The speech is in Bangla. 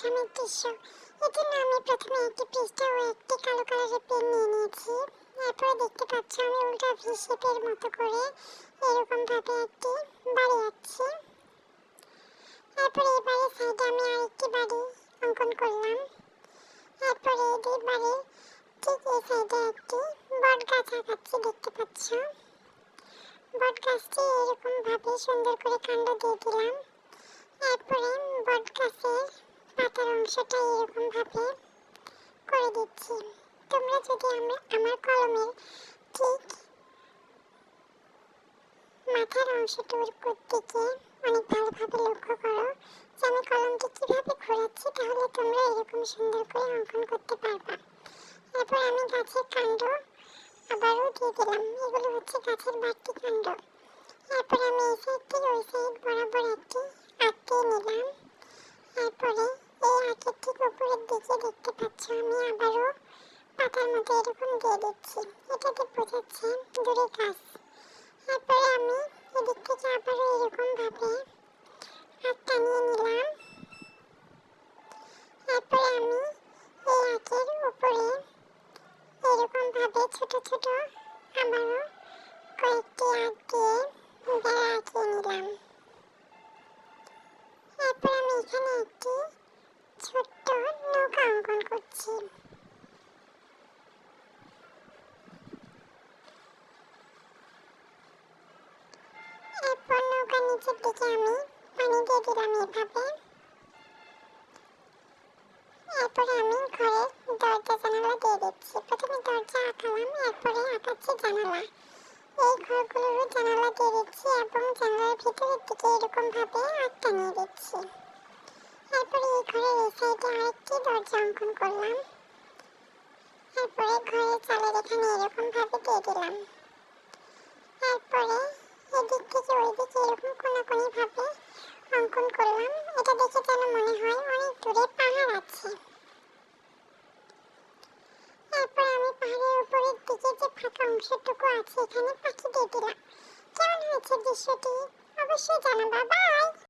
গ্রামের দৃশ্য। এজন্য আমি প্রথমে একটি পৃষ্ঠা ও একটি কালো কালারের পেন নিয়ে নিয়েছি। এরপরে দেখতে পাচ্ছ আমি উল্টা ভি শেপের মতো করে এরকম ভাবে একটি বাড়ি আঁকছি। এরপরে এই বাড়ির সাইডে আমি আরেকটি বাড়ি অঙ্কন করলাম। এরপরে এই দুই বাড়ির ঠিক এই সাইডে একটি বট গাছ আঁকাচ্ছি, দেখতে পাচ্ছ। বট গাছটি এরকম ভাবে সুন্দর করে কাণ্ড দিয়ে দিলাম। এরপরে বট গাছের পাতার অংশটা এরকম ভাবে করে দিচ্ছি। তোমরা যদি আমার কলমের ঠিক মাথার অংশটুর দিকে অনেক ভালোভাবে লক্ষ্য করো যে আমি কলমটি কিভাবে ঘোরাচ্ছি, তাহলে তোমরা এরকম সুন্দর করে অঙ্কন করতে পারবা। এরপর আমি গাছের কাণ্ড আবারও দিয়ে দিলাম। এগুলো হচ্ছে গাছের বাড়তি কাণ্ড। এরপর আমি এই সাইড থেকে ওই সাইড বরাবর একটি আঁকিয়ে নিলাম। এরপরে এই আঁকের ঠিক উপরের দিকে দেখতে পাচ্ছ আমি আবারও পাতার মতো এরকম দিয়ে দিচ্ছি। এটাতে বোঝাচ্ছে দূরে গাছ। এরপরে আমি এদিক থেকে আবারও এরকম ভাবে হাত টানিয়ে নিলাম। এরপরে আমি এই আঁকের উপরে এরকম ভাবে ছোট ছোট আবারও কয়েকটি আঁক দিয়ে বেড়া আঁকিয়ে নিলাম। এরপর আমি এখানে একটি ছোট্ট নৌকা অঙ্কন করছি। এরপর নৌকার নিচের দিকে আমি পানি দিয়ে দিলাম এভাবে। এরপরে আমি ঘরের দরজা জানালা দিয়ে দিচ্ছি। প্রথমে দরজা আঁকালাম, এরপরে আঁকাচ্ছি জানালা। এই ঘরগুলোরও জানালা দিয়ে দিচ্ছি এবং জানালার ভিতরের দিকে এরকম ভাবে আঁক টানিয়ে দিচ্ছি। এরপরে এই ঘরের এই সাইডে আরেকটি দরজা অঙ্কন করলাম। এরপরে ঘরের চালের এখানে এরকম ভাবে দিয়ে দিলাম। এরপরে এদিক থেকে ওই দিকে এরকম কোনাকুনি ভাবে অঙ্কন করলাম। এটা দেখে যেন মনে হয় অনেক দূরে পাহাড় আছে। এরপর আমি পাহাড়ের উপরের দিকে যে ফাঁকা অংশটুকু আছে এখানে পাখি দিয়ে দিলাম। কেমন হয়েছে দৃশ্যটি অবশ্যই জানাবা। বাই।